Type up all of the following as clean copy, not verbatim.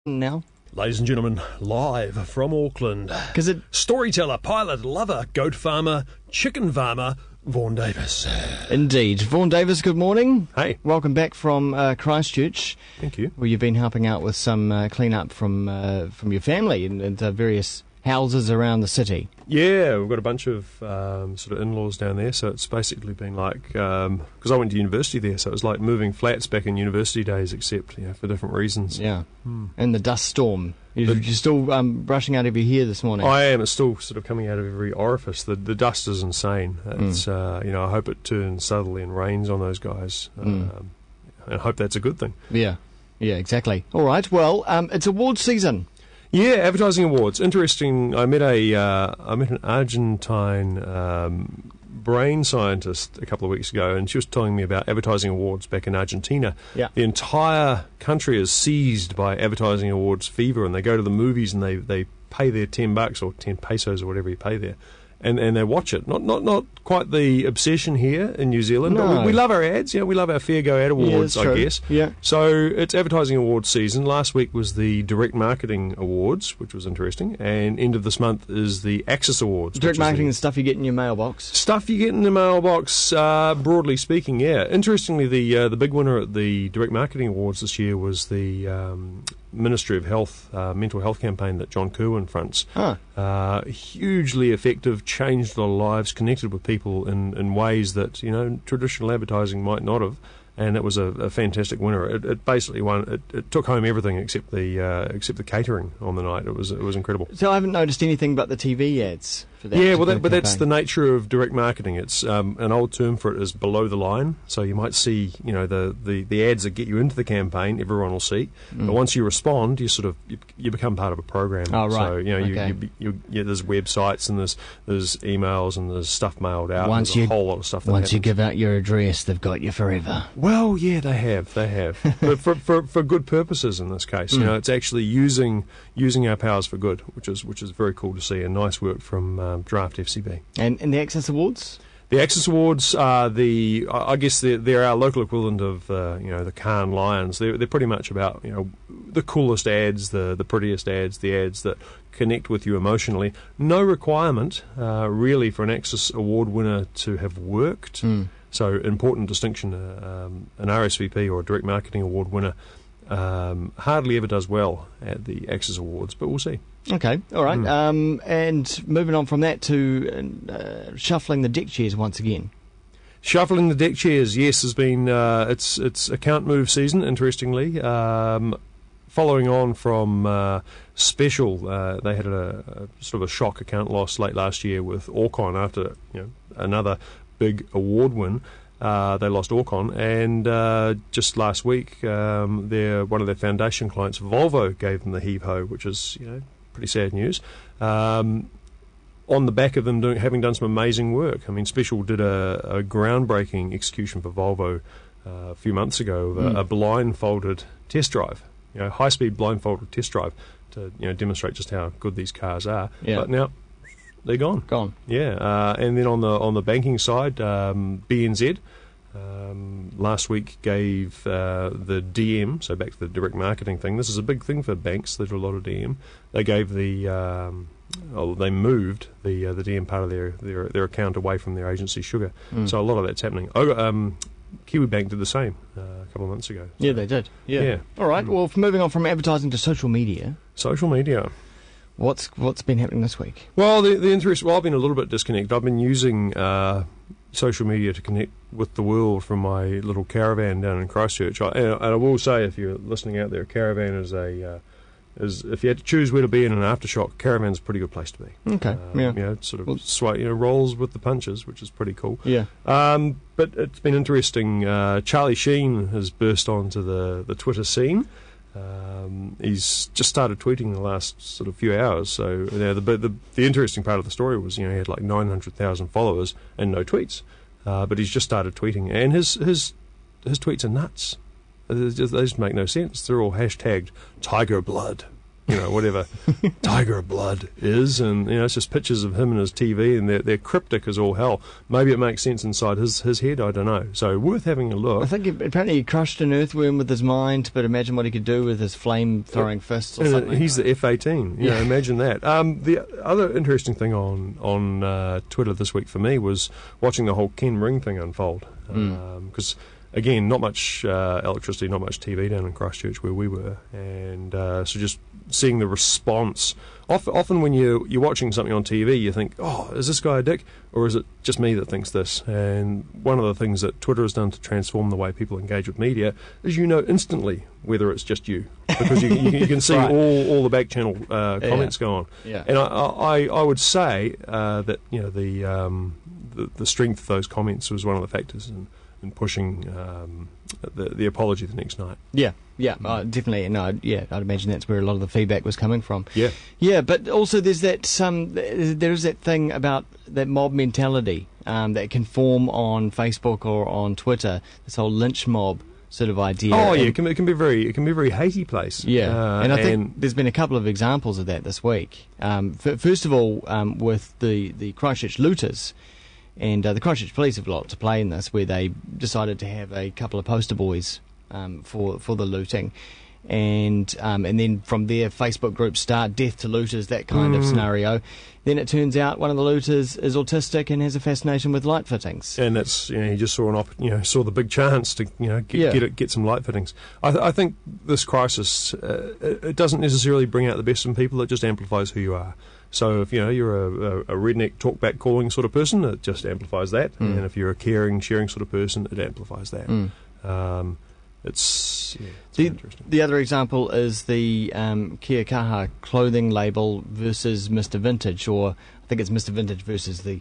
now. Ladies and gentlemen, live from Auckland. Storyteller, pilot, lover, goat farmer, chicken farmer, Vaughn Davis. Indeed. Vaughn Davis, good morning. Hey. Welcome back from Christchurch. Thank you. Where you've been helping out with some clean-up from your family and various houses around the city. Yeah, we've got a bunch of sort of in-laws down there, so it's basically been like, because I went to university there, so it was like moving flats back in university days, except for different reasons. Yeah, and the dust storm. You're still brushing out of your hair this morning. I am. It's still sort of coming out of every orifice. The dust is insane. It's I hope it turns southerly and rains on those guys. And I hope that's a good thing. Yeah, exactly. All right, well, it's awards season. Yeah, advertising awards. Interesting. I met an Argentine brain scientist a couple of weeks ago, and she was telling me about advertising awards back in Argentina. Yeah. The entire country is seized by advertising awards fever, and they go to the movies and they pay their $10 or 10 pesos or whatever you pay there. And they watch it. Not quite the obsession here in New Zealand. No. But we love our ads. We love our Fair Go Ad Awards, I guess. Yeah. So it's advertising awards season. Last week was the Direct Marketing Awards, which was interesting. And end of this month is the Access Awards. Direct marketing is stuff you get in your mailbox. Stuff you get in the mailbox, broadly speaking, yeah. Interestingly, the big winner at the Direct Marketing Awards this year was the Ministry of Health mental health campaign that John Kerwin fronts. Hugely effective, changed a lot of lives, connected with people in ways that traditional advertising might not have, and it was a fantastic winner. It basically won. It took home everything except the catering on the night. It was incredible. So I haven't noticed anything but the TV ads for that. Yeah, but that's the nature of direct marketing. It's an old term for it is below the line. So you might see the ads that get you into the campaign, everyone will see. But once you respond, you become part of a program. Oh, right. So Okay. there's websites and there's emails and there's stuff mailed out. Once there's a whole lot of stuff. Once you give out your address, they've got you forever. Well, yeah, they have, but for good purposes in this case. It's actually using our powers for good, which is very cool to see, and nice work from Draft FCB. And the Access Awards? The Access Awards are I guess they're our local equivalent of the Cannes Lions. They're pretty much about the coolest ads, the prettiest ads, the ads that connect with you emotionally. No requirement really for an Access Award winner to have worked. So important distinction. An RSVP or a Direct Marketing Award winner hardly ever does well at the Access Awards, but we'll see. Okay, all right. And moving on from that to shuffling the deck chairs once again. Shuffling the deck chairs, yes, has been it's account move season. Interestingly, following on from Special, they had a sort of a shock account loss late last year with Orcon after another big award win. They lost Orcon, and just last week, one of their foundation clients, Volvo, gave them the heave-ho, which is pretty sad news. On the back of them having done some amazing work. I mean, Special did a groundbreaking execution for Volvo a few months ago, a blindfolded test drive, high-speed blindfolded test drive to demonstrate just how good these cars are. Yeah. But now they're gone. Gone. Yeah, and then on the banking side, BNZ last week gave the DM, so back to the direct marketing thing. This is a big thing for banks. They do a lot of DM. They gave they moved the DM part of their account away from their agency Sugar. So a lot of that's happening. KiwiBank did the same a couple of months ago. So. Yeah, they did. Yeah. All right. Well, moving on from advertising to social media. Social media. What's been happening this week? Well, the interest. Well, I've been a little bit disconnected. I've been using social media to connect with the world from my little caravan down in Christchurch. And I will say, if you're listening out there, caravan is if you had to choose where to be in an aftershock, caravan's a pretty good place to be. Okay. It sort of rolls with the punches, which is pretty cool. Yeah. But it's been interesting. Charlie Sheen has burst onto the Twitter scene. He's just started tweeting the last sort of few hours. So the interesting part of the story was he had like 900,000 followers and no tweets, but he's just started tweeting, and his tweets are nuts. They just make no sense. They're all hashtagged Tiger Blood, whatever Tiger Blood is, and it's just pictures of him and his TV, and they're cryptic as all hell. Maybe it makes sense inside his head, I don't know. So worth having a look. I think apparently he crushed an earthworm with his mind, but imagine what he could do with his flame-throwing fists or something. He's the F-18. Imagine that. The other interesting thing on Twitter this week for me was watching the whole Ken Ring thing unfold, because again, not much electricity, not much TV down in Christchurch where we were, and so just seeing the response. Often when you're watching something on TV, you think, oh, is this guy a dick, or is it just me that thinks this? And one of the things that Twitter has done to transform the way people engage with media is instantly whether it's just you, because you can see right. all the back channel comments go on. Yeah. And I would say that the strength of those comments was one of the factors in pushing the apology the next night. Yeah, definitely. No, I'd imagine that's where a lot of the feedback was coming from. Yeah, but also there's that there is that thing about that mob mentality that can form on Facebook or on Twitter. This whole Lynch Mob sort of idea. Oh yeah, it can be a very hatey place. Yeah, and I think there's been a couple of examples of that this week. First of all, with the Christchurch looters. And the Christchurch Police have a lot to play in this, where they decided to have a couple of poster boys for the looting, and then from there Facebook groups start, death to looters, that kind of scenario. Then it turns out one of the looters is autistic and has a fascination with light fittings. And that's he just saw saw the big chance to get some light fittings. I think this crisis it doesn't necessarily bring out the best in people; it just amplifies who you are. So if you're a redneck talkback calling sort of person, it just amplifies that. And if you're a caring, sharing sort of person, it amplifies that. It's interesting. The other example is the Kia Kaha clothing label versus Mr. Vintage, or I think it's Mr. Vintage versus the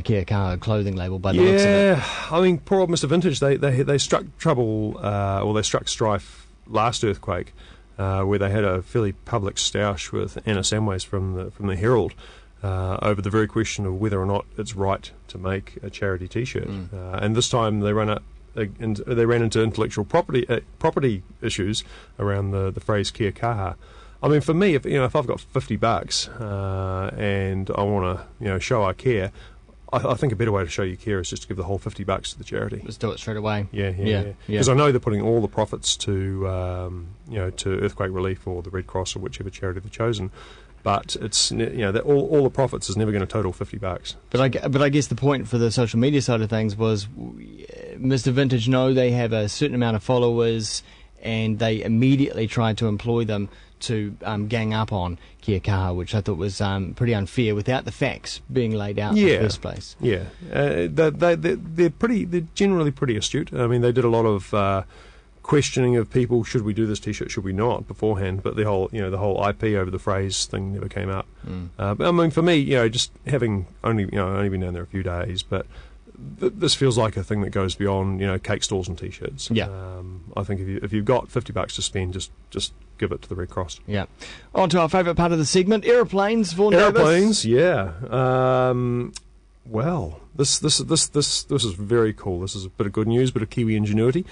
Kia Kaha clothing label by the looks of it. I mean, poor old Mr. Vintage, they struck trouble, or they struck strife last earthquake, where they had a fairly public stoush with Anna Samways from the Herald over the very question of whether or not it's right to make a charity T-shirt. And this time they ran into intellectual property issues around the phrase Kia Kaha. I mean, for me, if I've got $50 and I want to show I care, I think a better way to show you care is just to give the whole $50 to the charity. Let's do it straight away. Yeah. Because I know they're putting all the profits to earthquake relief or the Red Cross or whichever charity they've chosen. But it's that all the profits is never going to total $50. But I guess the point for the social media side of things was Mr. Vintage know they have a certain amount of followers, and they immediately tried to employ them to gang up on Kia Kaha, which I thought was pretty unfair without the facts being laid out in the first place. Yeah, they're generally pretty astute. I mean, they did a lot of questioning of people, should we do this T-shirt, should we not, beforehand, but the whole IP over the phrase thing never came up. But I mean, for me, just having only been down there a few days, but this feels like a thing that goes beyond cake stalls and T-shirts. Yeah. I think if you've got $50 to spend, just give it to the Red Cross. Yeah. On to our favourite part of the segment, aeroplanes. Vaughn Aeroplanes, yeah. Well, this is very cool. This is a bit of good news, bit of Kiwi ingenuity.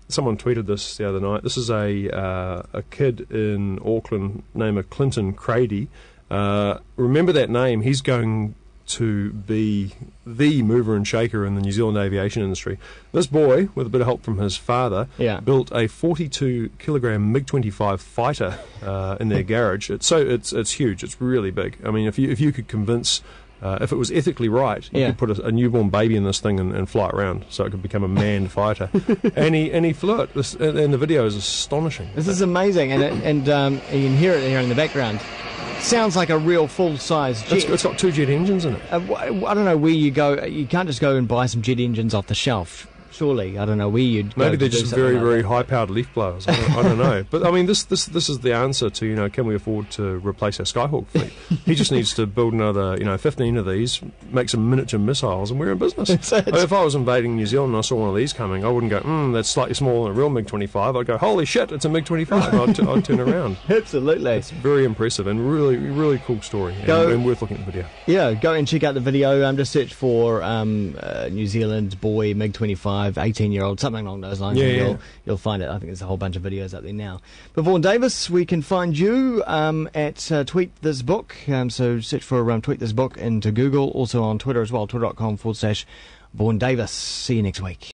Someone tweeted this the other night. This is a kid in Auckland named Clinton Crady. Remember that name. He's going to be the mover and shaker in the New Zealand aviation industry. This boy, with a bit of help from his father, built a 42-kilogram MiG-25 fighter in their garage. It's huge. It's really big. I mean, if you could convince, if it was ethically right, you could put a newborn baby in this thing and fly it around, so it could become a manned fighter. and he flew it. And the video is astonishing. This is amazing, and you can hear it here in the background. Sounds like a real full-size jet. It's got 2 jet engines in it. I don't know where you go. You can't just go and buy some jet engines off the shelf. Surely, I don't know where you'd go. Maybe they're just very, very high-powered leaf blowers. I don't know. But I mean, this is the answer to can we afford to replace our Skyhawk fleet? He just needs to build another 15 of these, make some miniature missiles, and we're in business. If I was invading New Zealand and I saw one of these coming, I wouldn't go, that's slightly smaller than a real MiG-25. I'd go, holy shit, it's a MiG-25. I'd turn around. Absolutely. It's very impressive and really, really cool story, and worth looking at the video. Yeah, go and check out the video. Just search for New Zealand boy MiG-25. 5, 18-year-old, something along those lines. Yeah, And yeah. you'll find it. I think there's a whole bunch of videos up there now. But Vaughn Davis, we can find you at Tweet This Book. So search for Tweet This Book into Google. Also on Twitter as well, twitter.com/Vaughn Davis. See you next week.